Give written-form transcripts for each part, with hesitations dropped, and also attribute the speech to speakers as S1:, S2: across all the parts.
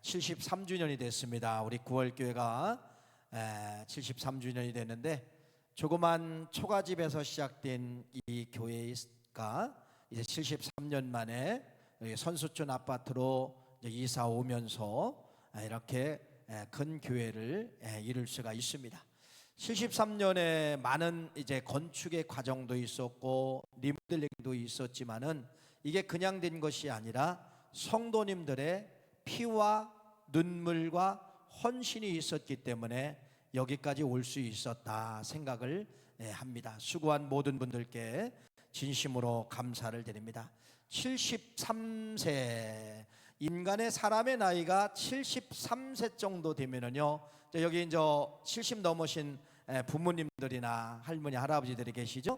S1: 73주년이 됐습니다. 우리 9월 교회가 73주년이 됐는데, 조그만 초가집에서 시작된 이 교회가 이제 73년 만에 선수촌 아파트로 이사 오면서 이렇게 큰 교회를 이룰 수가 있습니다. 73년에 많은 이제 건축의 과정도 있었고 리모델링도 있었지만은 이게 그냥 된 것이 아니라 성도님들의 피와 눈물과 헌신이 있었기 때문에 여기까지 올 수 있었다 생각을 합니다. 수고한 모든 분들께 진심으로 감사를 드립니다. 73세, 인간의 사람의 나이가 73세 정도 되면은요, 여기 이제 70 넘으신 부모님들이나 할머니 할아버지들이 계시죠?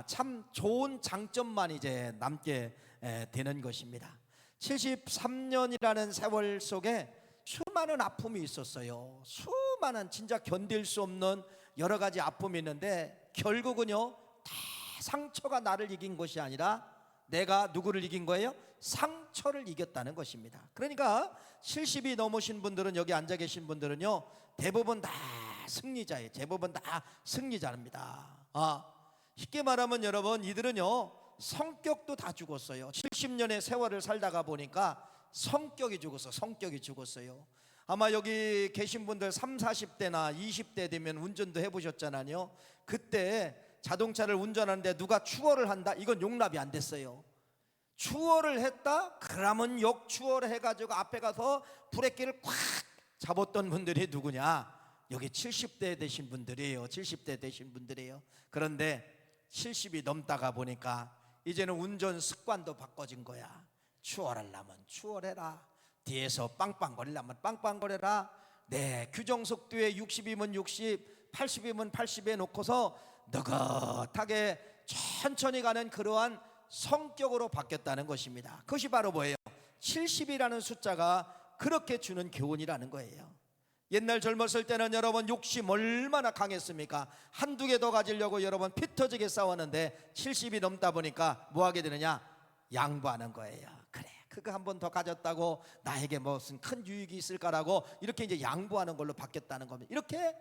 S1: 참 좋은 장점만 이제 남게 되는 것입니다. 73년이라는 세월 속에 수많은 아픔이 있었어요. 수많은 진짜 견딜 수 없는 여러 가지 아픔이 있는데, 결국은요 다 상처가 나를 이긴 것이 아니라 내가 누구를 이긴 거예요? 상처를 이겼다는 것입니다. 그러니까 70이 넘으신 분들은, 여기 앉아 계신 분들은요, 대부분 다 승리자예요. 대부분 다 승리자입니다. 쉽게 말하면 여러분, 이들은요 성격도 다 죽었어요. 70년의 세월을 살다가 보니까 성격이 죽었어요. 아마 여기 계신 분들 30, 40대나 20대 되면 운전도 해보셨잖아요. 그때 자동차를 운전하는데 누가 추월을 한다? 이건 용납이 안 됐어요. 추월을 했다? 그러면 역추월을 해가지고 앞에 가서 브레이크를 꽉 잡았던 분들이 누구냐? 여기 70대 되신 분들이에요. 70대 되신 분들이에요. 그런데 70이 넘다가 보니까 이제는 운전 습관도 바꿔진 거야. 추월하려면 추월해라, 뒤에서 빵빵거리려면 빵빵거려라, 규정속도에 60이면 60, 80이면 80에 놓고서 느긋하게 천천히 가는 그러한 성격으로 바뀌었다는 것입니다. 그것이 바로 뭐예요? 70이라는 숫자가 그렇게 주는 교훈이라는 거예요. 옛날 젊었을 때는 여러분 욕심 얼마나 강했습니까? 한두 개 더 가지려고 여러분 피 터지게 싸웠는데 70이 넘다 보니까 뭐 하게 되느냐? 양보하는 거예요. 그래, 그거 한 번 더 가졌다고 나에게 무슨 큰 유익이 있을까라고 이렇게 이제 양보하는 걸로 바뀌었다는 겁니다. 이렇게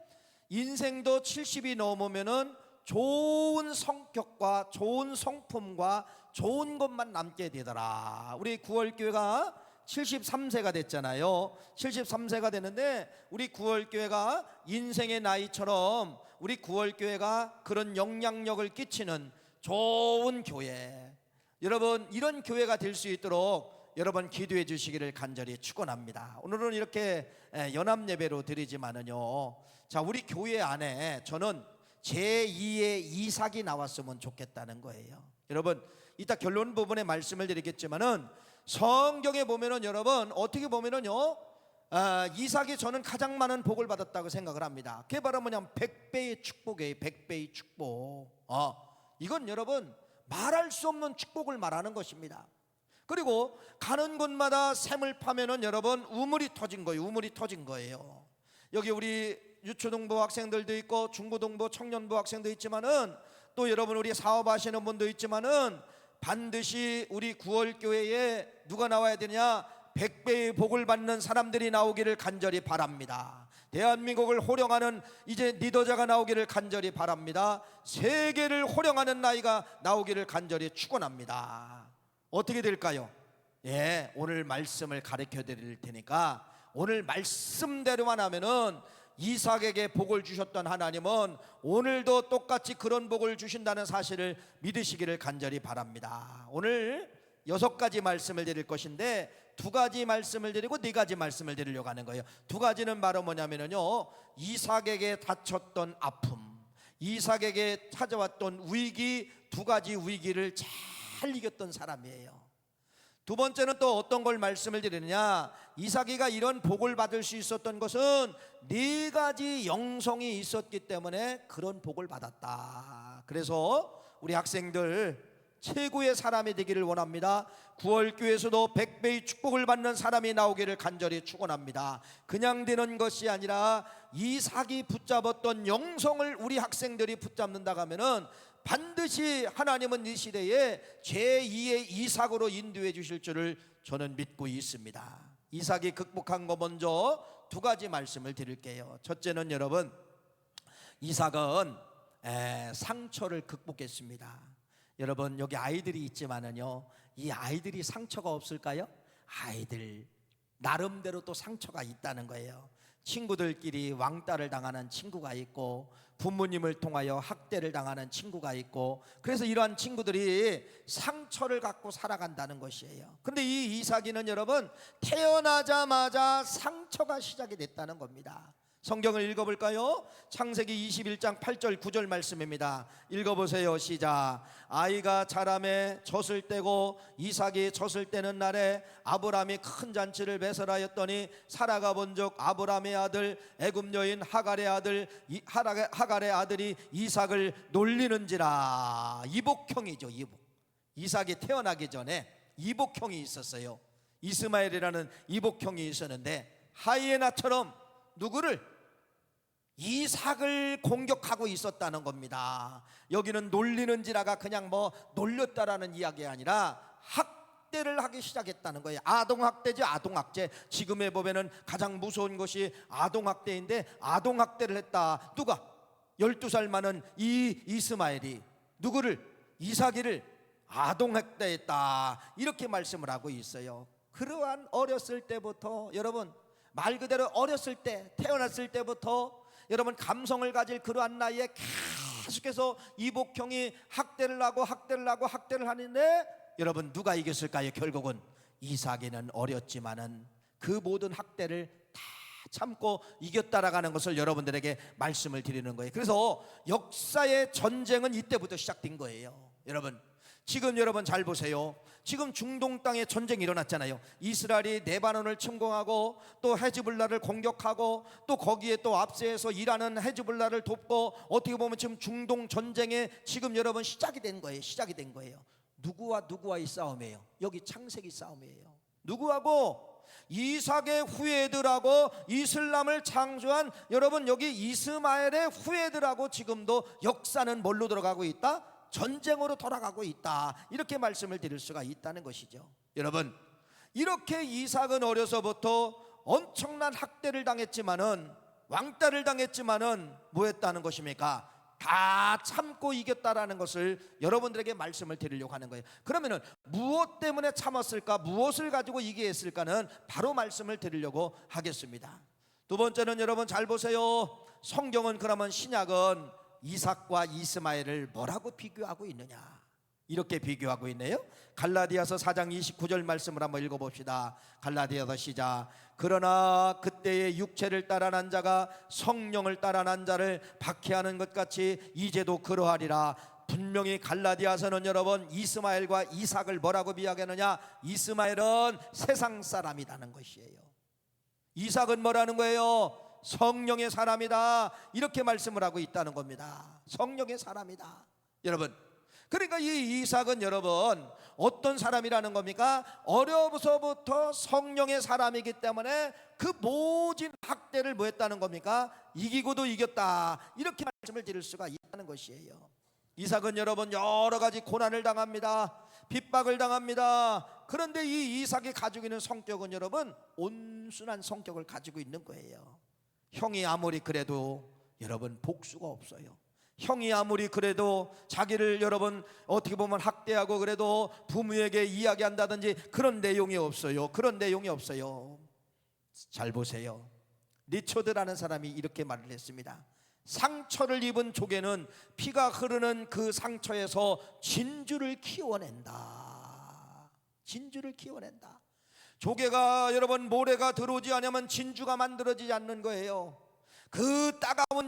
S1: 인생도 70이 넘으면은 좋은 성격과 좋은 성품과 좋은 것만 남게 되더라. 우리 9월 교회가 73세가 됐잖아요. 73세가 되는데 우리 9월 교회가 인생의 나이처럼 우리 9월 교회가 그런 영향력을 끼치는 좋은 교회, 여러분 이런 교회가 될 수 있도록 여러분 기도해 주시기를 간절히 축원합니다. 오늘은 이렇게 연합 예배로 드리지만은요, 자, 우리 교회 안에 저는 제2의 이삭이 나왔으면 좋겠다는 거예요. 여러분 이따 결론 부분에 말씀을 드리겠지만은 성경에 보면은 여러분 어떻게 보면은요, 이삭이 저는 가장 많은 복을 받았다고 생각을 합니다. 그게 바로 뭐냐면 100배의 축복이에요. 100배의 축복. 이건 여러분 말할 수 없는 축복을 말하는 것입니다. 그리고 가는 곳마다 샘을 파면은 여러분 우물이 터진 거예요. 우물이 터진 거예요. 여기 우리 유초등부 학생들도 있고 중고등부 청년부 학생도 있지만은 또 여러분 우리 사업하시는 분도 있지만은 반드시 우리 9월 교회에 누가 나와야 되냐? 100배의 복을 받는 사람들이 나오기를 간절히 바랍니다. 대한민국을 호령하는 이제 리더자가 나오기를 간절히 바랍니다. 세계를 호령하는 나이가 나오기를 간절히 축원합니다. 어떻게 될까요? 오늘 말씀을 가르쳐 드릴 테니까 오늘 말씀대로만 하면은 이삭에게 복을 주셨던 하나님은 오늘도 똑같이 그런 복을 주신다는 사실을 믿으시기를 간절히 바랍니다. 오늘 6가지 말씀을 드릴 것인데 2가지 말씀을 드리고 4가지 말씀을 드리려고 하는 거예요. 2가지는 바로 뭐냐면요, 이삭에게 닥쳤던 아픔, 이삭에게 찾아왔던 위기, 2가지 위기를 잘 이겼던 사람이에요. 2번째는 또 어떤 걸 말씀을 드리느냐, 이삭이가 이런 복을 받을 수 있었던 것은 4가지 영성이 있었기 때문에 그런 복을 받았다. 그래서 우리 학생들 최고의 사람이 되기를 원합니다. 9월 교회에서도 100배의 축복을 받는 사람이 나오기를 간절히 축원합니다. 그냥 되는 것이 아니라 이삭이 붙잡았던 영성을 우리 학생들이 붙잡는다고 하면은 반드시 하나님은 이 시대에 제2의 이삭으로 인도해 주실 줄을 저는 믿고 있습니다. 이삭이 극복한 거 먼저 두 가지 말씀을 드릴게요. 첫째는 여러분, 이삭은 상처를 극복했습니다. 여러분, 여기 아이들이 있지만은요, 이 아이들이 상처가 없을까요? 아이들 나름대로 또 상처가 있다는 거예요. 친구들끼리 왕따를 당하는 친구가 있고, 부모님을 통하여 학대를 당하는 친구가 있고, 그래서 이러한 친구들이 상처를 갖고 살아간다는 것이에요. 그런데 이 이삭이는 여러분, 태어나자마자 상처가 시작이 됐다는 겁니다. 성경을 읽어볼까요? 창세기 21장 8절 9절 말씀입니다. 읽어보세요. 시작. 아이가 자라매 젖을 떼고 이삭이 젖을 떼는 날에 아브람이 큰 잔치를 배설하였더니 사라가 본즉 아브람의 아들 애굽 여인 하갈의 아들이 이삭을 놀리는지라. 이복형이죠. 이삭이 태어나기 전에 이복형이 있었어요. 이스마엘이라는 이복형이 있었는데, 하이에나처럼 누구를? 이삭을 공격하고 있었다는 겁니다. 여기는 놀리는지라가 그냥 놀렸다라는 이야기가 아니라 학대를 하기 시작했다는 거예요. 아동학대죠. 아동학대. 지금의 법에는 가장 무서운 것이 아동학대인데, 아동학대를 했다. 누가? 12살 많은 이 이스마엘이 누구를? 이삭이를 아동학대했다, 이렇게 말씀을 하고 있어요. 그러한 어렸을 때부터, 여러분 말 그대로 어렸을 때, 태어났을 때부터 여러분 감성을 가질 그러한 나이에 계속해서 이복형이 학대를 하는데, 여러분 누가 이겼을까요? 결국은 이삭이는 어렸지만은 그 모든 학대를 다 참고 이겼다라는 것을 여러분들에게 말씀을 드리는 거예요. 그래서 역사의 전쟁은 이때부터 시작된 거예요. 지금 여러분 잘 보세요. 지금 중동 땅에 전쟁이 일어났잖아요. 이스라엘이 레바논을 침공하고 또 헤즈볼라를 공격하고, 또 거기에 또 앞세에서 일하는 헤즈볼라를 돕고, 어떻게 보면 지금 중동 전쟁에 지금 여러분 시작이 된 거예요. 누구와의 싸움이에요? 여기 창세기 싸움이에요. 누구하고? 이삭의 후예들하고 이슬람을 창조한 여러분 여기 이스마엘의 후예들하고 지금도 역사는 뭘로 들어가고 있다? 전쟁으로 돌아가고 있다, 이렇게 말씀을 드릴 수가 있다는 것이죠. 여러분, 이렇게 이삭은 어려서부터 엄청난 학대를 당했지만은, 왕따를 당했지만은 뭐 했다는 것입니까? 다 참고 이겼다라는 것을 여러분들에게 말씀을 드리려고 하는 거예요. 그러면은 무엇 때문에 참았을까? 무엇을 가지고 이기했을까는 바로 말씀을 드리려고 하겠습니다. 두 번째는 여러분 잘 보세요. 성경은 그러면 신약은 이삭과 이스마엘을 뭐라고 비교하고 있느냐? 이렇게 비교하고 있네요. 갈라디아서 4장 29절 말씀을 한번 읽어봅시다. 갈라디아서 시작. 그러나 그때의 육체를 따라 난 자가 성령을 따라 난 자를 박해하는 것 같이 이제도 그러하리라. 분명히 갈라디아서는 여러분 이스마엘과 이삭을 뭐라고 비하하느냐? 이스마엘은 세상 사람이라는 것이에요. 이삭은 뭐라는 거예요? 성령의 사람이다, 이렇게 말씀을 하고 있다는 겁니다. 성령의 사람이다. 여러분, 그러니까 이 이삭은 여러분 어떤 사람이라는 겁니까? 어려서부터 성령의 사람이기 때문에 그 모진 학대를 뭐 했다는 겁니까? 이기고도 이겼다, 이렇게 말씀을 드릴 수가 있다는 것이에요. 이삭은 여러분 여러 가지 고난을 당합니다. 핍박을 당합니다. 그런데 이 이삭이 가지고 있는 성격은 여러분 온순한 성격을 가지고 있는 거예요. 형이 아무리 그래도 여러분 복수가 없어요. 형이 아무리 그래도 자기를 여러분 어떻게 보면 학대하고 그래도 부모에게 이야기한다든지 그런 내용이 없어요. 잘 보세요. 리처드라는 사람이 이렇게 말을 했습니다. 상처를 입은 조개는 피가 흐르는 그 상처에서 진주를 키워낸다. 조개가 여러분 모래가 들어오지 않으면 진주가 만들어지지 않는 거예요. 그 따가운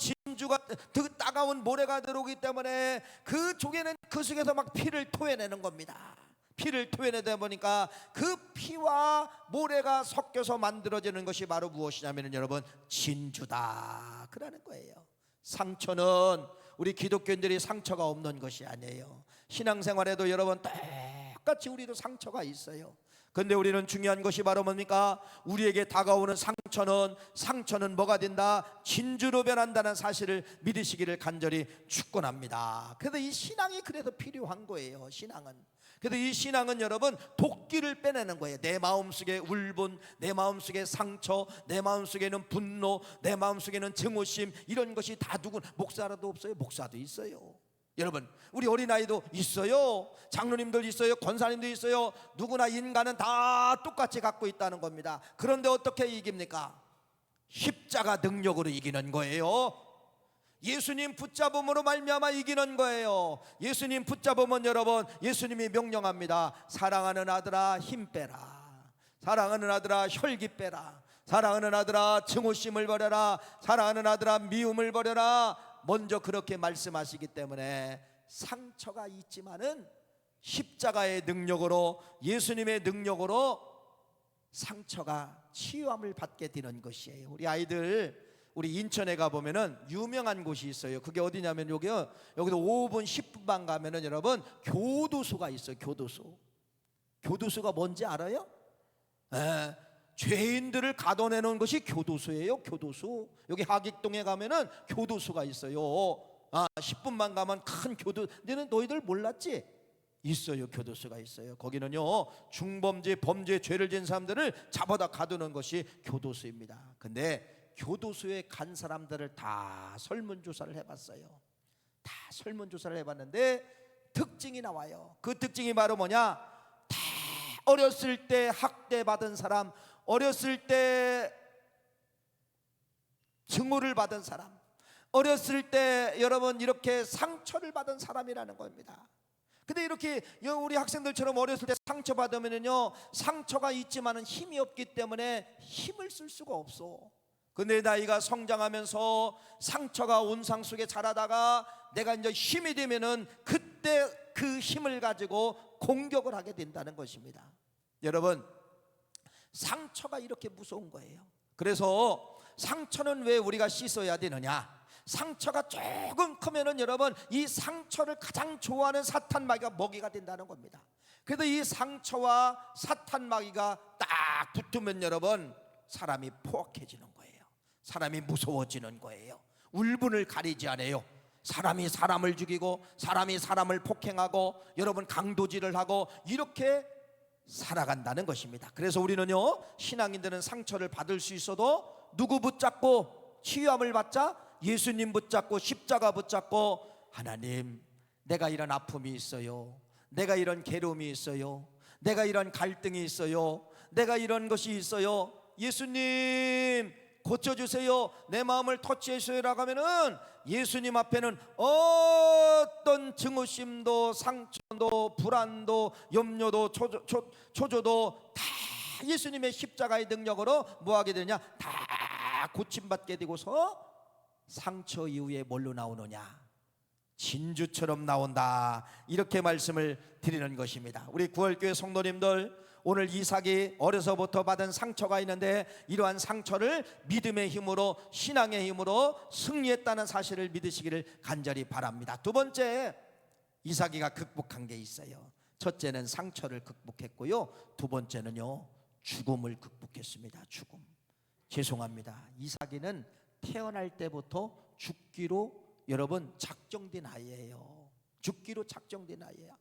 S1: 모래가 들어오기 때문에 그 조개는 그 속에서 막 피를 토해내는 겁니다. 피를 토해내다 보니까 그 피와 모래가 섞여서 만들어지는 것이 바로 무엇이냐면 여러분 진주다, 그러는 거예요. 상처는 우리 기독교인들이 상처가 없는 것이 아니에요. 신앙생활에도 여러분 똑같이 우리도 상처가 있어요. 근데 우리는 중요한 것이 바로 뭡니까? 우리에게 다가오는 상처는 뭐가 된다? 진주로 변한다는 사실을 믿으시기를 간절히 축원합니다. 그래서 이 신앙이 그래서 필요한 거예요. 신앙은. 그래서 이 신앙은 여러분 도끼를 빼내는 거예요. 내 마음속에 울분, 내 마음속에 상처, 내 마음속에는 분노, 내 마음속에는 증오심, 이런 것이 다 누군 목사라도 없어요? 목사도 있어요. 여러분 우리 어린아이도 있어요. 장로님들 있어요. 권사님도 있어요. 누구나 인간은 다 똑같이 갖고 있다는 겁니다. 그런데 어떻게 이깁니까? 십자가 능력으로 이기는 거예요. 예수님 붙잡음으로 말미암아 이기는 거예요. 예수님 붙잡으면 여러분 예수님이 명령합니다. 사랑하는 아들아 힘 빼라. 사랑하는 아들아 혈기 빼라. 사랑하는 아들아 증오심을 버려라. 사랑하는 아들아 미움을 버려라. 먼저 그렇게 말씀하시기 때문에 상처가 있지만은 십자가의 능력으로, 예수님의 능력으로 상처가 치유함을 받게 되는 것이에요. 우리 아이들 우리 인천에 가보면은 유명한 곳이 있어요. 그게 어디냐면 여기도 5분 10분만 가면은 여러분 교도소가 있어요. 교도소가 뭔지 알아요? 죄인들을 가둬내는 것이 교도소예요. 교도소. 여기 하객동에 가면은 교도소가 있어요. 10분만 가면 큰 너는 너희들 몰랐지? 있어요. 교도소가 있어요. 거기는요 중범죄, 범죄, 죄를 지은 사람들을 잡아다 가두는 것이 교도소입니다. 근데 교도소에 간 사람들을 다 설문조사를 해봤어요. 다 설문조사를 해봤는데 특징이 나와요. 그 특징이 바로 뭐냐? 다 어렸을 때 학대받은 사람, 어렸을 때 증오를 받은 사람, 어렸을 때 여러분 이렇게 상처를 받은 사람이라는 겁니다. 근데 이렇게 우리 학생들처럼 어렸을 때 상처받으면요 상처가 있지만은 힘이 없기 때문에 힘을 쓸 수가 없어. 근데 나이가 성장하면서 상처가 온상 속에 자라다가 내가 이제 힘이 되면은 그때 그 힘을 가지고 공격을 하게 된다는 것입니다. 여러분 상처가 이렇게 무서운 거예요. 그래서 상처는 왜 우리가 씻어야 되느냐? 상처가 조금 크면은 여러분 이 상처를 가장 좋아하는 사탄 마귀가 먹이가 된다는 겁니다. 그래서 이 상처와 사탄 마귀가 딱 붙으면 여러분 사람이 포악해지는 거예요. 사람이 무서워지는 거예요. 울분을 가리지 않아요. 사람이 사람을 죽이고 사람이 사람을 폭행하고 여러분 강도질을 하고 이렇게 살아간다는 것입니다. 그래서 우리는요 신앙인들은 상처를 받을 수 있어도 누구 붙잡고 치유함을 받자? 예수님 붙잡고 십자가 붙잡고 하나님 내가 이런 아픔이 있어요. 내가 이런 괴로움이 있어요. 내가 이런 갈등이 있어요. 내가 이런 것이 있어요. 예수님 고쳐주세요. 내 마음을 터치해주세요라고 하면은 예수님 앞에는 어떤 증오심도 상처도 불안도 염려도 초조도 다 예수님의 십자가의 능력으로 뭐하게 되느냐? 다 고침받게 되고서 상처 이후에 뭘로 나오느냐? 진주처럼 나온다. 이렇게 말씀을 드리는 것입니다. 우리 구월교회 성도님들 오늘 이삭이 어려서부터 받은 상처가 있는데 이러한 상처를 믿음의 힘으로 신앙의 힘으로 승리했다는 사실을 믿으시기를 간절히 바랍니다. 두 번째 이삭이가 극복한 게 있어요. 첫째는 상처를 극복했고요. 두 번째는요 죽음을 극복했습니다. 죽음. 죄송합니다. 이삭이는 태어날 때부터 죽기로 여러분 작정된 아이예요. 죽기로 작정된 아이예요.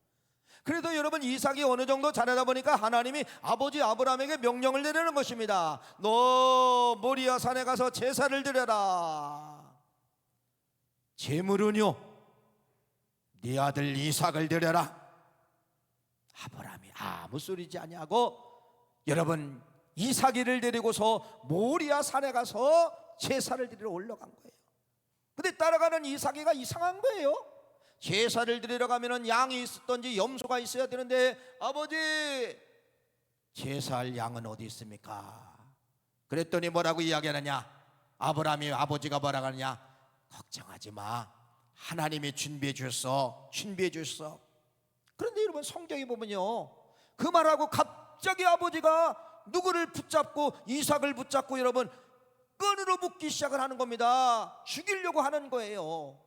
S1: 그래도 여러분 이삭이 어느 정도 자라다 보니까 하나님이 아버지 아브라함에게 명령을 내리는 것입니다. 너 모리아 산에 가서 제사를 드려라. 제물은요 네 아들 이삭을 드려라. 아브라함이 아무 소리지 아니하고 여러분 이삭이를 데리고서 모리아 산에 가서 제사를 드리러 올라간 거예요. 근데 따라가는 이삭이가 이상한 거예요. 제사를 드리러 가면은 양이 있었던지 염소가 있어야 되는데 아버지 제사할 양은 어디 있습니까? 그랬더니 뭐라고 이야기하느냐? 아브라함이 아버지가 뭐라고 하느냐? 걱정하지 마. 하나님이 준비해 주셨어. 준비해 주셨어. 그런데 여러분 성경에 보면요 그 말하고 갑자기 아버지가 누구를 붙잡고 이삭을 붙잡고 여러분 끈으로 묶기 시작을 하는 겁니다. 죽이려고 하는 거예요.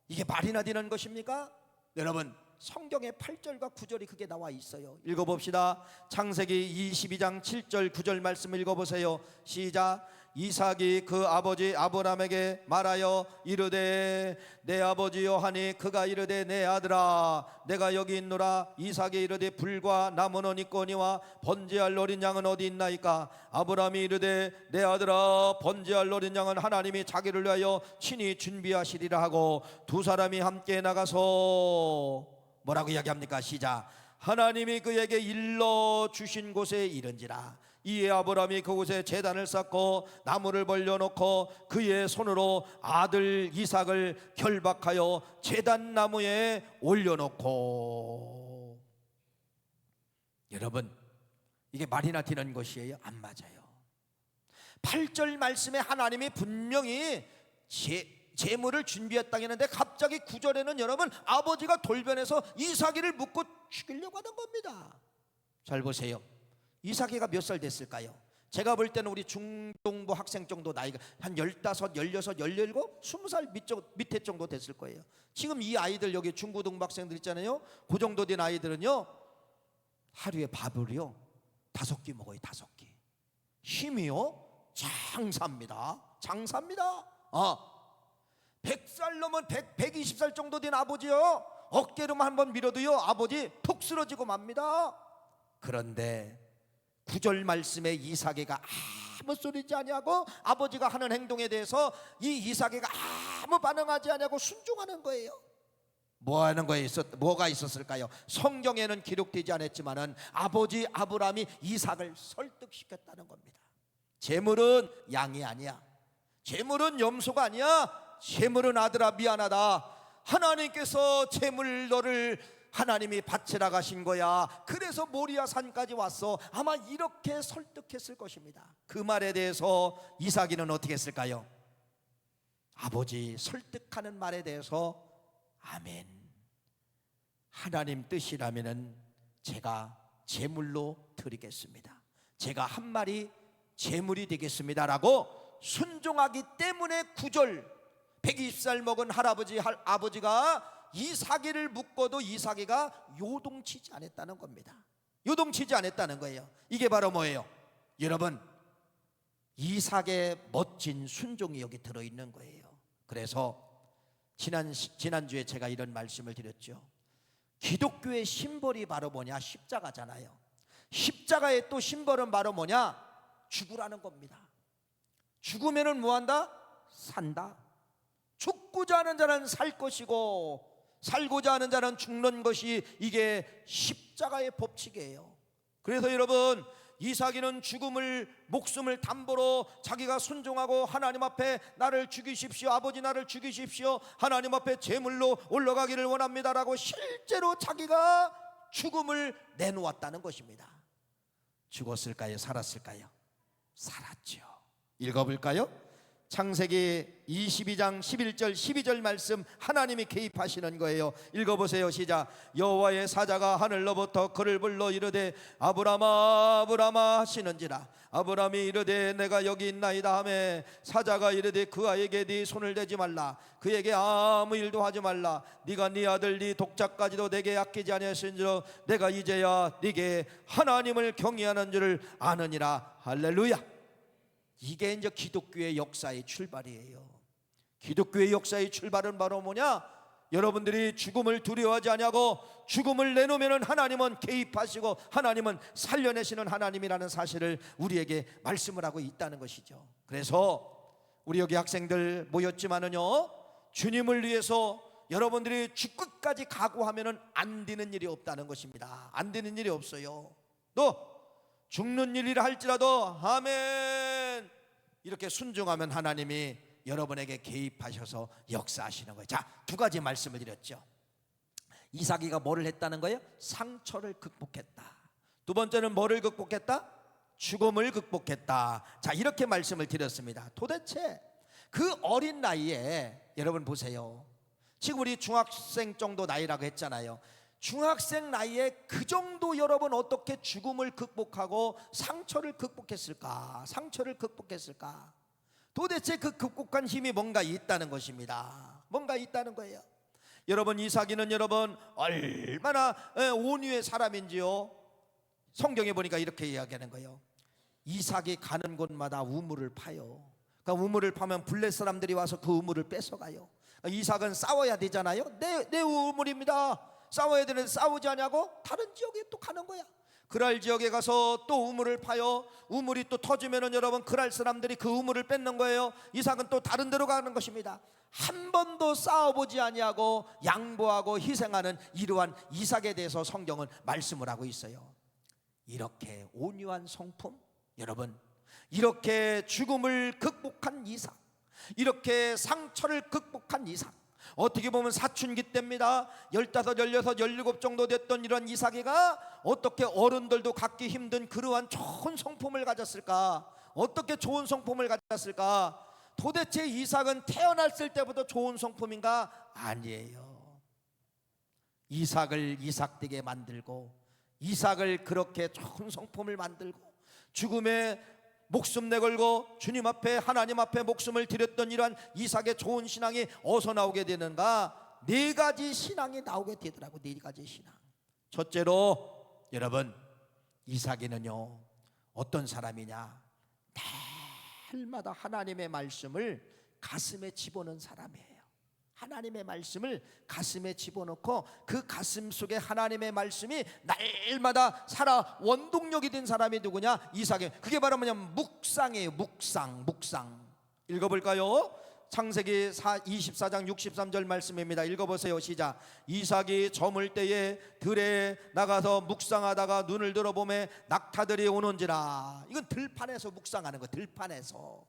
S1: 이게 말이나 되는 것입니까? 여러분 성경에 8절과 9절이 그게 나와 있어요. 읽어봅시다. 창세기 22장 7절 9절 말씀 읽어보세요. 시작. 이삭이 그 아버지 아브라함에게 말하여 이르되 내 아버지여 하니 그가 이르되 내 아들아 내가 여기 있노라. 이삭이 이르되 불과 나무는 있거니와 번제할 어린 양은 어디 있나이까. 아브라함이 이르되 내 아들아 번제할 어린 양은 하나님이 자기를 위하여 친히 준비하시리라 하고 두 사람이 함께 나가서 뭐라고 이야기합니까? 시작. 하나님이 그에게 일러 주신 곳에 이른지라. 이에 아브라함이 그곳에 제단을 쌓고 나무를 벌려놓고 그의 손으로 아들 이삭을 결박하여 제단 나무에 올려놓고. 여러분, 이게 말이나 되는 것이에요? 안 맞아요. 8절 말씀에 하나님이 분명히 제물을 준비했다 했는데 갑자기 9절에는 여러분 아버지가 돌변해서 이삭이를 묶고 죽이려고 하는 겁니다. 잘 보세요. 이삭이가 몇 살 됐을까요? 제가 볼 때는 우리 중등부 학생 정도 나이가 한 15, 16, 17, 20살 밑에 정도 됐을 거예요. 지금 이 아이들 여기 중고등부 학생들 있잖아요. 그 정도 된 아이들은요 하루에 밥을요 5끼 먹어요. 5끼. 힘이요 장사입니다. 장사입니다. 100살 넘은 120살 정도 된 아버지요 어깨로만 한번 밀어도요 아버지 푹 쓰러지고 맙니다. 그런데 9절 말씀에 이삭이가 아무 소리지 아니하고 아버지가 하는 행동에 대해서 이 이삭이가 아무 반응하지 아니하고 순종하는 거예요. 뭐 하는 거에 뭐가 있었을까요? 성경에는 기록되지 않았지만은 아버지 아브라함이 이삭을 설득시켰다는 겁니다. 재물은 양이 아니야. 재물은 염소가 아니야. 재물은 아들아 미안하다. 하나님께서 재물 너를 하나님이 바치라 가신 거야. 그래서 모리아 산까지 왔어. 아마 이렇게 설득했을 것입니다. 그 말에 대해서 이삭이는 어떻게 했을까요? 아버지 설득하는 말에 대해서 아멘, 하나님 뜻이라면은 제가 제물로 드리겠습니다. 제가 한 마리 제물이 되겠습니다 라고 순종하기 때문에 9절 120살 먹은 아버지가 이삭이를 묶어도 이삭이가 요동치지 않았다는 겁니다. 요동치지 않았다는 거예요. 이게 바로 뭐예요? 여러분, 이삭의 멋진 순종이 여기 들어있는 거예요. 그래서 지난주에 제가 이런 말씀을 드렸죠. 기독교의 심벌이 바로 뭐냐? 십자가잖아요. 십자가의 또 심벌은 바로 뭐냐? 죽으라는 겁니다. 죽으면은 뭐한다? 산다. 죽고자 하는 자는 살 것이고 살고자 하는 자는 죽는 것이 이게 십자가의 법칙이에요. 그래서 여러분 이삭이는 목숨을 담보로 자기가 순종하고 하나님 앞에 나를 죽이십시오, 아버지 나를 죽이십시오, 하나님 앞에 제물로 올라가기를 원합니다라고 실제로 자기가 죽음을 내놓았다는 것입니다. 죽었을까요? 살았을까요? 살았죠. 읽어볼까요? 창세기 22장 11절 12절 말씀 하나님이 개입하시는 거예요. 읽어보세요. 시작. 여호와의 사자가 하늘로부터 그를 불러 이르되 아브라함아 아브라함아 하시는지라. 아브라함이 이르되 내가 여기 있나이다 하매 사자가 이르되 그 아이에게 네 손을 대지 말라. 그에게 아무 일도 하지 말라. 네가 네 아들 네 독자까지도 내게 아끼지 아니하신지로 내가 이제야 네게 하나님을 경외하는 줄을 아느니라. 할렐루야. 이게 이제 기독교의 역사의 출발이에요. 기독교의 역사의 출발은 바로 뭐냐? 여러분들이 죽음을 두려워하지 아니하고 죽음을 내놓으면 하나님은 개입하시고 하나님은 살려내시는 하나님이라는 사실을 우리에게 말씀을 하고 있다는 것이죠. 그래서 우리 여기 학생들 모였지만은요, 주님을 위해서 여러분들이 죽기까지 각오하면은 안 되는 일이 없다는 것입니다. 안 되는 일이 없어요. 또 죽는 일이라 할지라도 아멘 이렇게 순종하면 하나님이 여러분에게 개입하셔서 역사하시는 거예요. 자, 두 가지 말씀을 드렸죠. 이삭이가 뭐를 했다는 거예요? 상처를 극복했다. 두 번째는 뭐를 극복했다? 죽음을 극복했다. 자, 이렇게 말씀을 드렸습니다. 도대체 그 어린 나이에 여러분 보세요. 지금 우리 중학생 정도 나이라고 했잖아요. 중학생 나이에 그 정도 여러분 어떻게 죽음을 극복하고 상처를 극복했을까? 상처를 극복했을까? 도대체 그 극복한 힘이 뭔가 있다는 것입니다. 뭔가 있다는 거예요. 여러분, 이삭이는 여러분 얼마나 온유의 사람인지요. 성경에 보니까 이렇게 이야기하는 거예요. 이삭이 가는 곳마다 우물을 파요. 그러니까 우물을 파면 블레 사람들이 와서 그 우물을 뺏어가요. 그러니까 이삭은 싸워야 되잖아요. 내 우물입니다. 싸워야 되는데 싸우지 않냐고 다른 지역에 또 가는 거야. 그랄 지역에 가서 또 우물을 파요. 우물이 또 터지면은 여러분 그랄 사람들이 그 우물을 뺏는 거예요. 이삭은 또 다른 데로 가는 것입니다. 한 번도 싸워보지 아니하고 양보하고 희생하는 이러한 이삭에 대해서 성경은 말씀을 하고 있어요. 이렇게 온유한 성품, 여러분, 이렇게 죽음을 극복한 이삭, 이렇게 상처를 극복한 이삭, 어떻게 보면 사춘기 때입니다. 15, 16, 17 정도 됐던 이런 이삭이가 어떻게 어른들도 갖기 힘든 그러한 좋은 성품을 가졌을까? 어떻게 좋은 성품을 가졌을까? 도대체 이삭은 태어났을 때부터 좋은 성품인가? 아니에요. 이삭을 이삭되게 만들고, 이삭을 그렇게 좋은 성품을 만들고, 죽음에 목숨 내걸고 주님 앞에, 하나님 앞에 목숨을 드렸던 이러한 이삭의 좋은 신앙이 어디서 나오게 되는가? 네 가지 신앙이 나오게 되더라고. 네 가지 신앙. 첫째로 여러분, 이삭이는요 어떤 사람이냐? 날마다 하나님의 말씀을 가슴에 집어넣은 사람이에요. 하나님의 말씀을 가슴에 집어넣고 그 가슴 속에 하나님의 말씀이 날마다 살아 원동력이 된 사람이 누구냐? 이삭이. 그게 바로 뭐냐면 묵상이에요. 묵상. 읽어볼까요? 창세기 24장 63절 말씀입니다. 읽어보세요. 시작. 이삭이 저물 때에 들에 나가서 묵상하다가 눈을 들어보매 낙타들이 오는지라. 이건 들판에서 묵상하는 거예요. 들판에서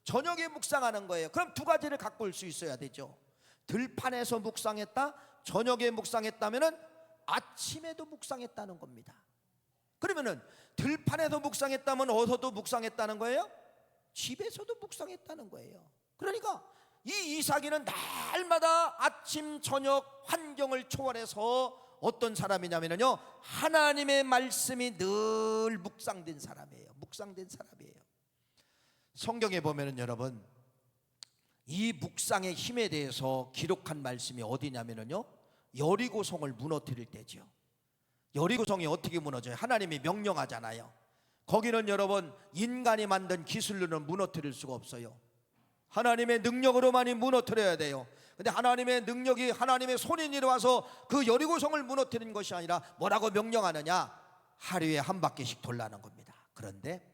S1: 저녁에 묵상하는 거예요. 그럼 두 가지를 갖고 올 수 있어야 되죠. 들판에서 묵상했다, 저녁에 묵상했다면은 아침에도 묵상했다는 겁니다. 그러면은 들판에서 묵상했다면 어디서도 묵상했다는 거예요? 집에서도 묵상했다는 거예요. 그러니까 이 이삭이는 날마다 아침 저녁 환경을 초월해서 어떤 사람이냐면요, 하나님의 말씀이 늘 묵상된 사람이에요. 묵상된 사람이에요. 성경에 보면은 여러분, 이 묵상의 힘에 대해서 기록한 말씀이 어디냐면요, 여리고성을 무너뜨릴 때죠. 여리고성이 어떻게 무너져요? 하나님이 명령하잖아요. 거기는 여러분 인간이 만든 기술로는 무너뜨릴 수가 없어요. 하나님의 능력으로만이 무너뜨려야 돼요. 근데 하나님의 능력이, 하나님의 손이 내려와서 그 여리고성을 무너뜨리는 것이 아니라 뭐라고 명령하느냐? 하루에 한 바퀴씩 돌라는 겁니다. 그런데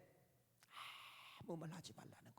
S1: 아무 말 하지 말라는 거예요.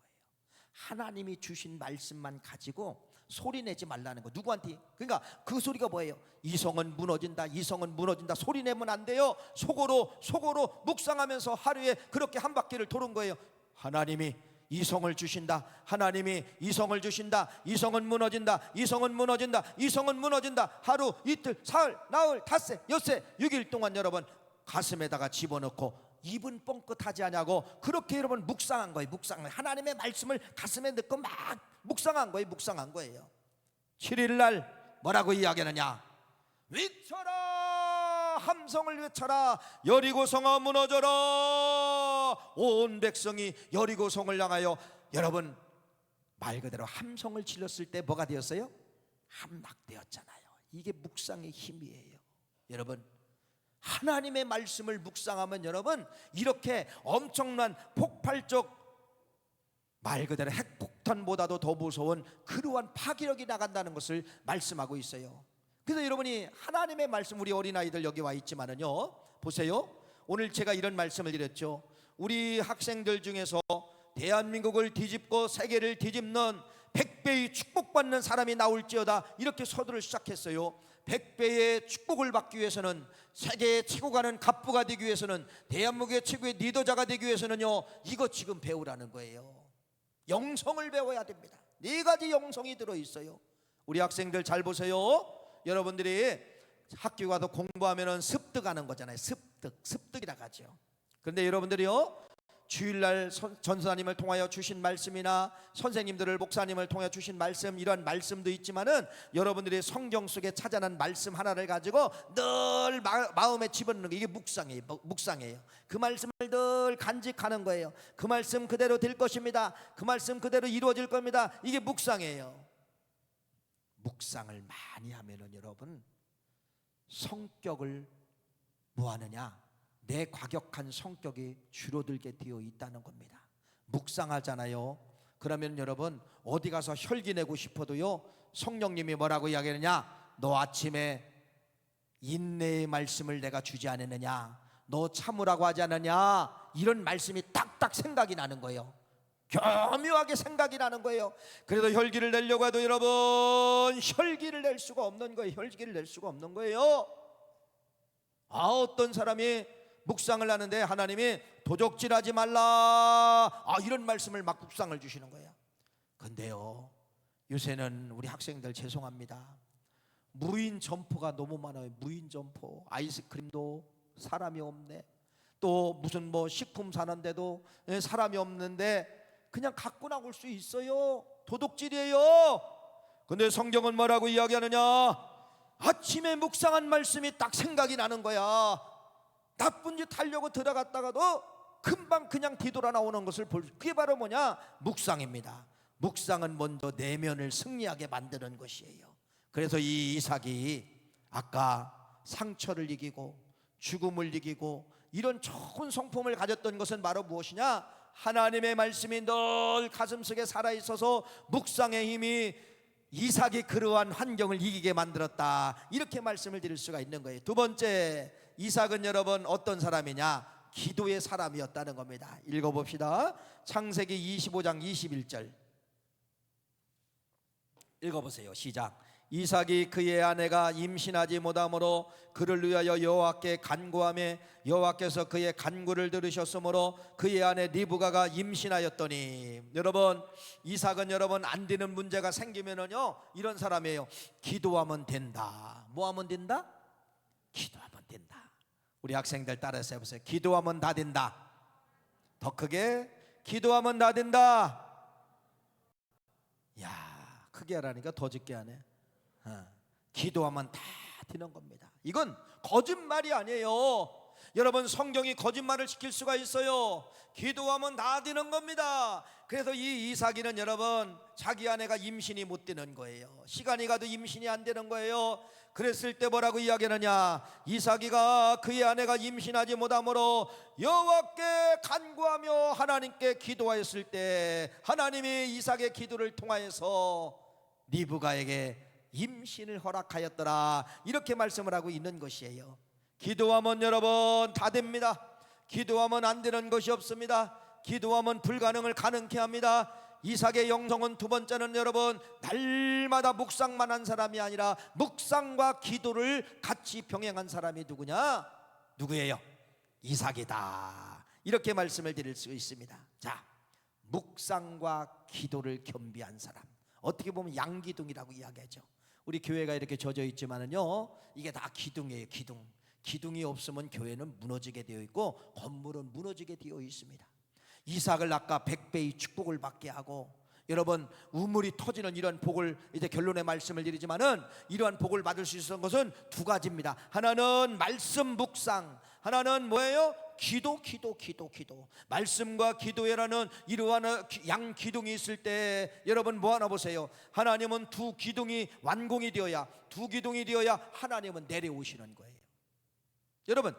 S1: 하나님이 주신 말씀만 가지고 소리내지 말라는 거. 누구한테? 그러니까 그 소리가 뭐예요? 이성은 무너진다, 이성은 무너진다. 소리내면 안 돼요. 속으로 묵상하면서 하루에 그렇게 한 바퀴를 도는 거예요. 하나님이 이성을 주신다, 하나님이 이성을 주신다. 이성은 무너진다, 이성은 무너진다, 이성은 무너진다. 하루, 이틀, 사흘, 나흘, 닷새, 엿새, 6일 동안 여러분 가슴에다가 집어넣고 입은 뻥끗하지 않냐고 그렇게 여러분 묵상한 거예요. 하나님의 말씀을 가슴에 넣고 막 묵상한 거예요. 7일날 뭐라고 이야기하느냐? 외쳐라, 함성을 외쳐라, 여리고성아 무너져라. 온 백성이 여리고성을 향하여, 여러분 말 그대로 함성을 질렀을 때 뭐가 되었어요? 함락되었잖아요. 이게 묵상의 힘이에요. 여러분, 하나님의 말씀을 묵상하면 여러분 이렇게 엄청난 폭발적, 말 그대로 핵폭탄보다도 더 무서운 그러한 파괴력이 나간다는 것을 말씀하고 있어요. 그래서 여러분이 하나님의 말씀, 우리 어린아이들 여기 와 있지만은요, 보세요. 오늘 제가 이런 말씀을 드렸죠. 우리 학생들 중에서 대한민국을 뒤집고 세계를 뒤집는 100배의 축복받는 사람이 나올지어다, 이렇게 서두를 시작했어요. 100배의 축복을 받기 위해서는, 세계에 치고 가는 갑부가 되기 위해서는, 대한민국의 최고의 리더자가 되기 위해서는요, 이거 지금 배우라는 거예요. 영성을 배워야 됩니다. 4가지 영성이 들어있어요. 우리 학생들 잘 보세요. 여러분들이 학교 가서 공부하면은 습득하는 거잖아요. 습득이라고 하죠. 그런데 여러분들이요, 주일날 전사님을 통하여 주신 말씀이나 선생님들을, 목사님을 통하여 주신 말씀, 이런 말씀도 있지만은 여러분들이 성경 속에 찾아난 말씀 하나를 가지고 늘 마음에 집어넣는 게 이게 묵상이에요. 그 말씀을 늘 간직하는 거예요. 그 말씀 그대로 될 것입니다. 그 말씀 그대로 이루어질 겁니다. 이게 묵상이에요. 묵상을 많이 하면은 여러분 성격을 뭐 하느냐? 내 과격한 성격이 줄어들게 되어 있다는 겁니다. 묵상하잖아요. 그러면 여러분 어디 가서 혈기 내고 싶어도요, 성령님이 뭐라고 이야기하느냐? 너 아침에 인내의 말씀을 내가 주지 않았느냐? 너 참으라고 하지 않느냐? 이런 말씀이 딱딱 생각이 나는 거예요. 교묘하게 생각이 나는 거예요. 그래도 혈기를 내려고 해도 여러분 혈기를 낼 수가 없는 거예요. 혈기를 낼 수가 없는 거예요. 어떤 사람이 묵상을 하는데 하나님이 도적질하지 말라, 이런 말씀을 막 묵상을 주시는 거예요. 근데요, 요새는 우리 학생들 죄송합니다, 무인 점포가 너무 많아요. 무인 점포. 아이스크림도 사람이 없네. 또 무슨 뭐 식품 사는데도 사람이 없는데 그냥 갖고 나올 수 있어요. 도둑질이에요. 근데 성경은 뭐라고 이야기하느냐? 아침에 묵상한 말씀이 딱 생각이 나는 거야. 나쁜 짓 하려고 들어갔다가도 금방 그냥 뒤돌아 나오는 것을 볼, 그게 바로 뭐냐? 묵상입니다. 묵상은 먼저 내면을 승리하게 만드는 것이에요. 그래서 이 이삭이 아까 상처를 이기고 죽음을 이기고 이런 좋은 성품을 가졌던 것은 바로 무엇이냐? 하나님의 말씀이 늘 가슴속에 살아있어서 묵상의 힘이 이삭이 그러한 환경을 이기게 만들었다, 이렇게 말씀을 드릴 수가 있는 거예요. 두 번째, 이삭은 여러분 어떤 사람이냐? 기도의 사람이었다는 겁니다. 읽어봅시다. 창세기 25장 21절 읽어보세요. 시작. 이삭이 그의 아내가 임신하지 못하므로 그를 위하여 여호와께 간구하며 여호와께서 그의 간구를 들으셨으므로 그의 아내 리브가가 임신하였더니, 여러분 이삭은 여러분 안 되는 문제가 생기면은요 이런 사람이에요. 기도하면 된다. 뭐 하면 된다? 기도하면 된다. 우리 학생들 따라서 해보세요. 기도하면 다 된다. 더 크게, 기도하면 다 된다. 야, 크게 하라니까 더 짙게 하네. 기도하면 다 되는 겁니다. 이건 거짓말이 아니에요. 여러분 성경이 거짓말을 시킬 수가 있어요. 기도하면 다 되는 겁니다. 그래서 이 이삭이는 여러분 자기 아내가 임신이 못 되는 거예요. 시간이 가도 임신이 안 되는 거예요. 그랬을 때 뭐라고 이야기하느냐? 이삭이가 그의 아내가 임신하지 못하므로 여호와께 간구하며 하나님께 기도하였을 때 하나님이 이삭의 기도를 통하여서 리브가에게 임신을 허락하였더라, 이렇게 말씀을 하고 있는 것이에요. 기도하면 여러분 다 됩니다. 기도하면 안 되는 것이 없습니다. 기도하면 불가능을 가능케 합니다. 이삭의 영성은 두 번째는 여러분 날마다 묵상만 한 사람이 아니라 묵상과 기도를 같이 병행한 사람이 누구냐? 누구예요? 이삭이다, 이렇게 말씀을 드릴 수 있습니다. 자, 묵상과 기도를 겸비한 사람, 어떻게 보면 양기둥이라고 이야기하죠. 우리 교회가 이렇게 젖어 있지만은요 이게 다 기둥이에요. 기둥. 기둥이 없으면 교회는 무너지게 되어 있고 건물은 무너지게 되어 있습니다. 이삭을 아까 100배의 축복을 받게 하고, 여러분 우물이 터지는 이런 복을 이제 결론의 말씀을 드리지만은 이러한 복을 받을 수 있었던 것은 두 가지입니다. 하나는 말씀 묵상, 하나는 뭐예요? 기도. 말씀과 기도회라는 이러한 양 기둥이 있을 때 여러분 뭐 하나 보세요. 하나님은 두 기둥이 완공이 되어야, 두 기둥이 되어야 하나님은 내려오시는 거예요. 여러분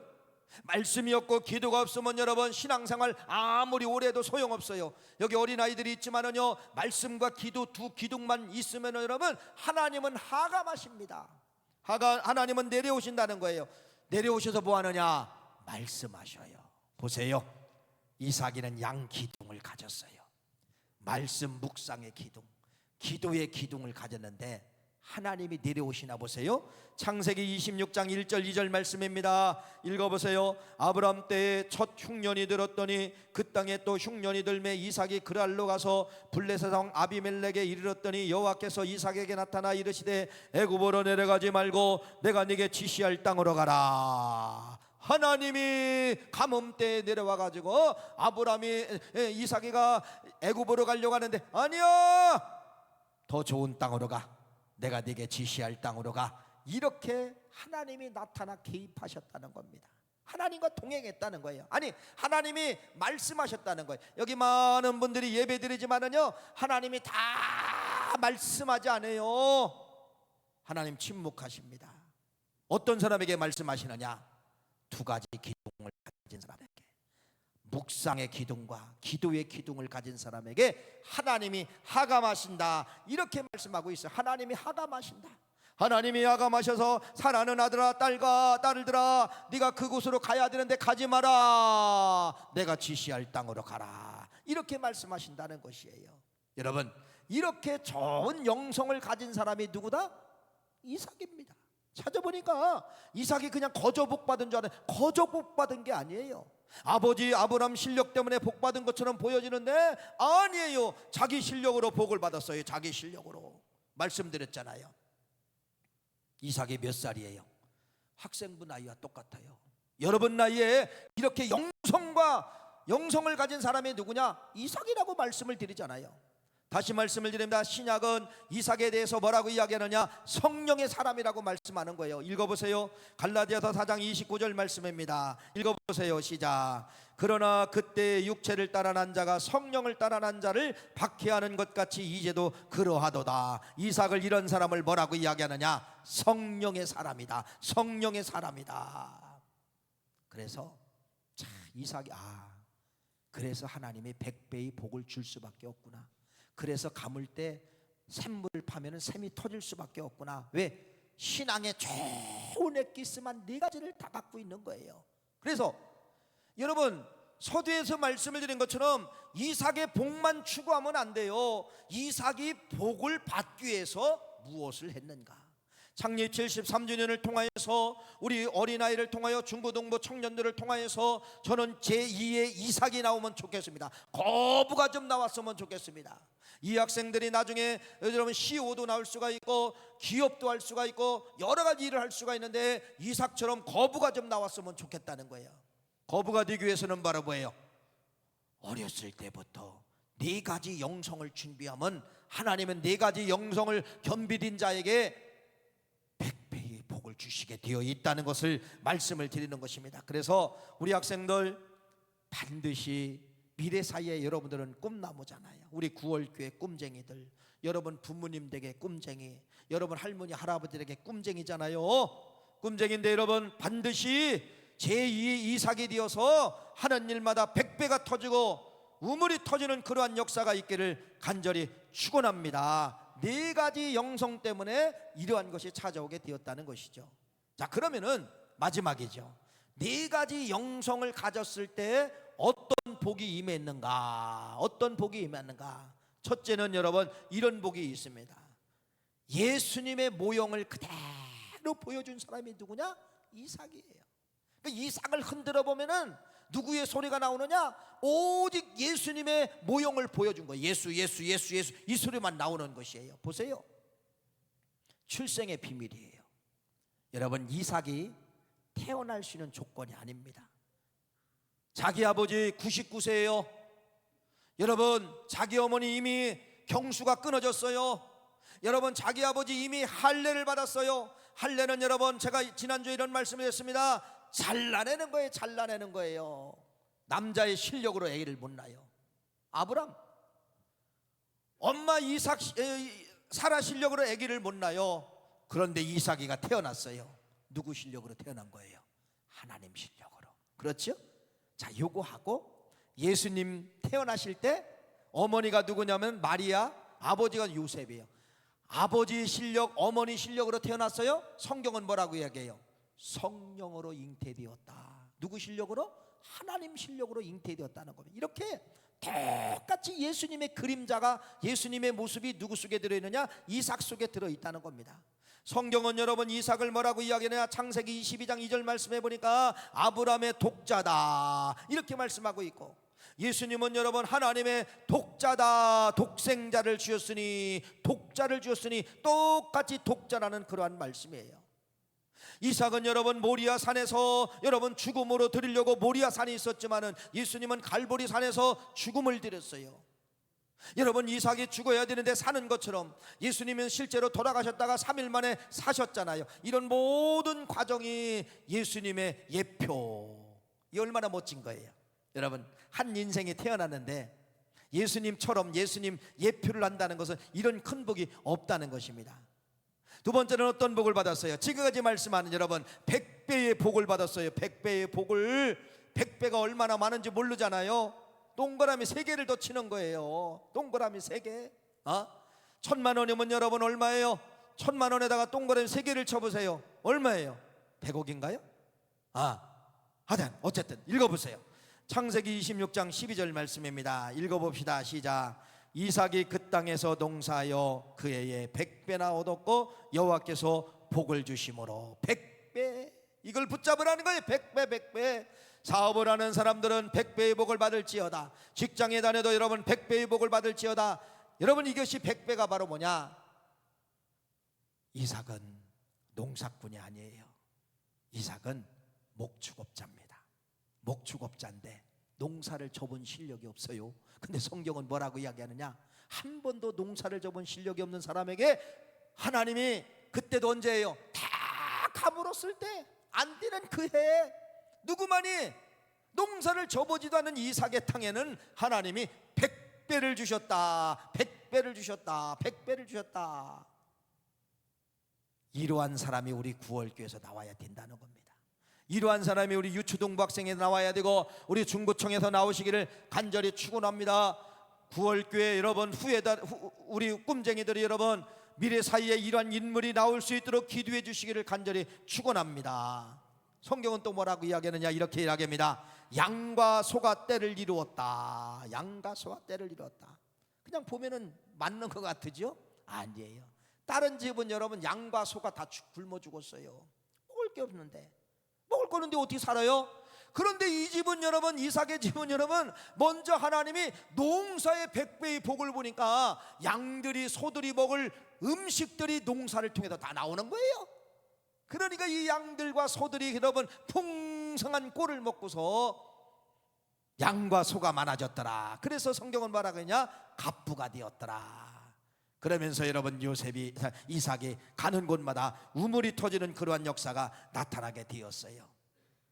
S1: 말씀이 없고 기도가 없으면 여러분 신앙생활 아무리 오래 해도 소용없어요. 여기 어린아이들이 있지만은요 말씀과 기도 두 기둥만 있으면 여러분 하나님은 하감하십니다. 하나님은 내려오신다는 거예요. 내려오셔서 뭐 하느냐? 말씀하셔요. 보세요, 이삭이는 양 기둥을 가졌어요. 말씀 묵상의 기둥, 기도의 기둥을 가졌는데 하나님이 내려오시나 보세요. 창세기 26장 1절 2절 말씀입니다. 읽어보세요. 아브람 때에 첫 흉년이 들었더니 그 땅에 또 흉년이 들매 이삭이 그랄로 가서 블레셋 왕 아비멜렉에 이르렀더니 여호와께서 이삭에게 나타나 이르시되 애굽으로 내려가지 말고 내가 네게 지시할 땅으로 가라. 하나님이 가뭄 때에 내려와 가지고 아브람이 이삭이가 애굽으로 가려고 하는데 아니야, 더 좋은 땅으로 가, 내가 네게 지시할 땅으로 가, 이렇게 하나님이 나타나 개입하셨다는 겁니다. 하나님과 동행했다는 거예요. 아니 하나님이 말씀하셨다는 거예요. 여기 많은 분들이 예배드리지만은요 하나님이 다 말씀하지 않아요. 하나님 침묵하십니다. 어떤 사람에게 말씀하시느냐? 두 가지 기둥을 가진 사람에게, 묵상의 기둥과 기도의 기둥을 가진 사람에게 하나님이 하감하신다, 이렇게 말씀하고 있어요. 하나님이 하감하신다. 하나님이 하감하셔서 사랑하는 아들아, 딸들아, 네가 그곳으로 가야 되는데 가지 마라, 내가 지시할 땅으로 가라, 이렇게 말씀하신다는 것이에요. 여러분, 이렇게 좋은 영성을 가진 사람이 누구다? 이삭입니다. 찾아보니까 이삭이 그냥 거저 복 받은 줄 알아요. 거저 복 받은 게 아니에요. 아버지 아브람 실력 때문에 복 받은 것처럼 보여지는데 아니에요. 자기 실력으로 복을 받았어요. 자기 실력으로. 말씀드렸잖아요. 이삭이 몇 살이에요? 학생부 나이와 똑같아요. 여러분 나이에 이렇게 영성을 가진 사람이 누구냐? 이삭이라고 말씀을 드리잖아요. 다시 말씀을 드립니다. 신약은 이삭에 대해서 뭐라고 이야기하느냐? 성령의 사람이라고 말씀하는 거예요. 읽어보세요. 갈라디아서 4장 29절 말씀입니다. 읽어보세요. 시작. 그러나 그때 육체를 따라 난 자가 성령을 따라 난 자를 박해하는 것 같이 이제도 그러하도다. 이삭을, 이런 사람을 뭐라고 이야기하느냐? 성령의 사람이다. 성령의 사람이다. 그래서 이삭이 그래서 하나님이 100배의 복을 줄 수밖에 없구나. 그래서 감을 때 샘물을 파면은 샘이 터질 수밖에 없구나. 왜? 신앙에 좋은 엑기스만 네 가지를 다 갖고 있는 거예요. 그래서 여러분, 서두에서 말씀을 드린 것처럼 이삭의 복만 추구하면 안 돼요. 이삭이 복을 받기 위해서 무엇을 했는가? 창립 73주년을 통하여서, 우리 어린아이를 통하여, 중고등부 청년들을 통하여서 저는 제2의 이삭이 나오면 좋겠습니다. 거부가 좀 나왔으면 좋겠습니다. 이 학생들이 나중에 여러분 CEO도 나올 수가 있고, 기업도 할 수가 있고, 여러 가지 일을 할 수가 있는데 이삭처럼 거부가 좀 나왔으면 좋겠다는 거예요. 거부가 되기 위해서는 바로 뭐예요? 어렸을 때부터 네 가지 영성을 준비하면 하나님은 네 가지 영성을 겸비된 자에게 100배의 복을 주시게 되어 있다는 것을 말씀을 드리는 것입니다. 그래서 우리 학생들 반드시 미래 사이에 여러분들은 꿈나무잖아요. 우리 9월교회 꿈쟁이들, 여러분 부모님 댁의 꿈쟁이, 여러분 할머니 할아버지에게 꿈쟁이잖아요. 꿈쟁인데 여러분 반드시 제2의 이삭이 되어서 하는 일마다 100배가 터지고 우물이 터지는 그러한 역사가 있기를 간절히 축원합니다. 네 가지 영성 때문에 이러한 것이 찾아오게 되었다는 것이죠. 자, 그러면은 마지막이죠. 네 가지 영성을 가졌을 때 어떤 복이 임했는가? 어떤 복이 임했는가? 첫째는 여러분 이런 복이 있습니다. 예수님의 모형을 그대로 보여준 사람이 누구냐? 이삭이에요. 그러니까 이삭을 흔들어 보면은 누구의 소리가 나오느냐? 오직 예수님의 모형을 보여준 거예요. 예수 이 소리만 나오는 것이에요. 보세요. 출생의 비밀이에요. 여러분, 이삭이 태어날 수 있는 조건이 아닙니다. 자기 아버지 99세예요. 여러분, 자기 어머니 이미 경수가 끊어졌어요. 여러분, 자기 아버지 이미 할례를 받았어요. 할례는 여러분, 제가 지난주에 이런 말씀을 했습니다. 잘라내는 거예요. 잘라내는 거예요. 남자의 실력으로 아기를 못 낳아요. 아브람, 엄마 이삭 사라 실력으로 아기를 못 낳아요. 그런데 이삭이가 태어났어요. 누구 실력으로 태어난 거예요? 하나님 실력으로. 그렇죠? 자, 요거하고 예수님 태어나실 때 어머니가 누구냐면 마리아, 아버지가 요셉이에요. 아버지 실력, 어머니 실력으로 태어났어요. 성경은 뭐라고 이야기해요? 성령으로 잉태되었다. 누구 실력으로? 하나님 실력으로 잉태되었다는 겁니다. 이렇게 똑같이 예수님의 그림자가, 예수님의 모습이 누구 속에 들어있느냐? 이삭 속에 들어있다는 겁니다. 성경은 여러분 이삭을 뭐라고 이야기하냐? 창세기 22장 2절 말씀해 보니까 아브라함의 독자다 이렇게 말씀하고 있고, 예수님은 여러분 하나님의 독자다, 독생자를 주었으니, 독자를 주었으니 똑같이 독자라는 그러한 말씀이에요. 이삭은 여러분 모리아 산에서 여러분 죽음으로 드리려고 모리아 산이 있었지만은 예수님은 갈보리 산에서 죽음을 드렸어요. 여러분, 이삭이 죽어야 되는데 사는 것처럼 예수님은 실제로 돌아가셨다가 3일 만에 사셨잖아요. 이런 모든 과정이 예수님의 예표. 이 얼마나 멋진 거예요. 여러분, 한 인생이 태어났는데 예수님처럼 예수님 예표를 한다는 것은 이런 큰 복이 없다는 것입니다. 두 번째는 어떤 복을 받았어요? 지금까지 말씀하는 여러분 100배의 복을 받았어요. 100배의 복을. 100배가 얼마나 많은지 모르잖아요. 동그라미 3개를 더 치는 거예요. 동그라미 3개. 1000만 원이면 여러분 얼마예요? 1000만 원에다가 동그라미 3개를 쳐보세요. 얼마예요? 100억인가요? 하여튼 어쨌든 읽어보세요. 창세기 26장 12절 말씀입니다. 읽어봅시다. 시작. 이삭이 그 땅에서 농사하여 그 해에 100배나 얻었고 여호와께서 복을 주심으로 100배. 이걸 붙잡으라는 거예요. 100배 100배. 사업을 하는 사람들은 100배의 복을 받을지어다. 직장에 다녀도 여러분 100배의 복을 받을지어다. 여러분 이것이 100배가 바로 뭐냐? 이삭은 농사꾼이 아니에요. 이삭은 목축업자입니다. 목축업자인데 농사를 접은 실력이 없어요. 근데 성경은 뭐라고 이야기하느냐? 한 번도 농사를 접은 실력이 없는 사람에게 하나님이 그때도 언제예요? 다 가물었을 때 안 되는 그 해에 누구만이 농사를 접어지도 않는 이삭의 땅에는 하나님이 100배를 주셨다. 100배를 주셨다. 100배를 주셨다. 이러한 사람이 우리 구월교에서 나와야 된다는 겁니다. 이러한 사람이 우리 유초동부 학생에 나와야 되고 우리 중구청에서 나오시기를 간절히 축원합니다. 구월교회 여러분 우리 꿈쟁이들이 여러분 미래 사이에 이러한 인물이 나올 수 있도록 기도해 주시기를 간절히 축원합니다. 성경은 또 뭐라고 이야기하느냐? 이렇게 이야기합니다. 양과 소가 때를 이루었다. 양과 소가 때를 이루었다. 그냥 보면은 맞는 것 같으죠? 아니에요. 다른 집은 여러분 양과 소가 다 굶어 죽었어요. 먹을 게 없는데, 먹을 거는데 어떻게 살아요? 그런데 이 집은 여러분, 이삭의 집은 여러분, 먼저 하나님이 농사의 100배의 복을 보니까 양들이 소들이 먹을 음식들이 농사를 통해서 다 나오는 거예요. 그러니까 이 양들과 소들이 여러분 풍성한 꼴을 먹고서 양과 소가 많아졌더라. 그래서 성경은 뭐라고 했냐? 갑부가 되었더라. 그러면서 여러분 이삭이 가는 곳마다 우물이 터지는 그러한 역사가 나타나게 되었어요.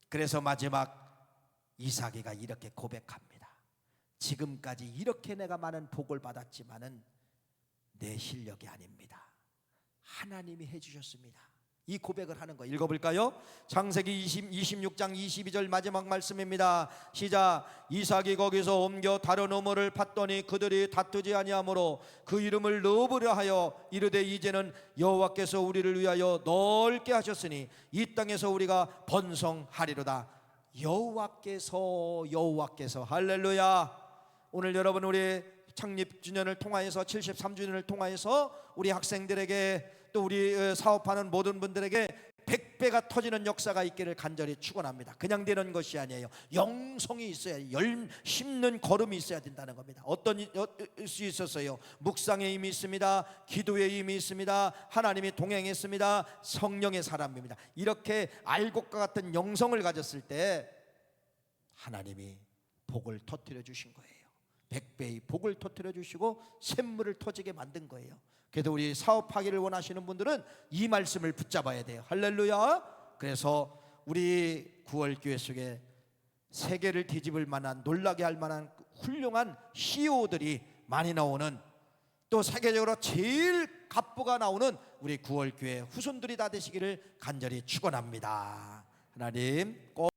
S1: 그래서 마지막 이삭이가 이렇게 고백합니다. 지금까지 이렇게 내가 많은 복을 받았지만은 내 실력이 아닙니다. 하나님이 해주셨습니다. 이 고백을 하는 거 읽어볼까요? 창세기 26장 22절 마지막 말씀입니다. 시작. 이삭이 거기서 옮겨 다른 우물을 팠더니 그들이 다투지 아니하므로 그 이름을 르브라 하여 이르되 이제는 여호와께서 우리를 위하여 넓게 하셨으니 이 땅에서 우리가 번성하리로다. 여호와께서 할렐루야. 오늘 여러분 우리 창립 주년을 통하여서 73주년을 통하여서 우리 학생들에게 또 우리 사업하는 모든 분들에게 100배가 터지는 역사가 있기를 간절히 축원합니다. 그냥 되는 것이 아니에요. 영성이 있어야, 심는 걸음이 있어야 된다는 겁니다. 어떤 수 있었어요? 묵상의 힘이 있습니다. 기도의 힘이 있습니다. 하나님이 동행했습니다. 성령의 사람입니다. 이렇게 알곡과 같은 영성을 가졌을 때 하나님이 복을 터뜨려 주신 거예요. 100배의 복을 터뜨려 주시고 샘물을 터지게 만든 거예요. 그래서 우리 사업하기를 원하시는 분들은 이 말씀을 붙잡아야 돼요. 할렐루야. 그래서 우리 구월교회 속에 세계를 뒤집을 만한, 놀라게 할 만한 훌륭한 CEO들이 많이 나오는, 또 세계적으로 제일 갑부가 나오는 우리 구월교회 후손들이 다 되시기를 간절히 축원합니다. 하나님 꼭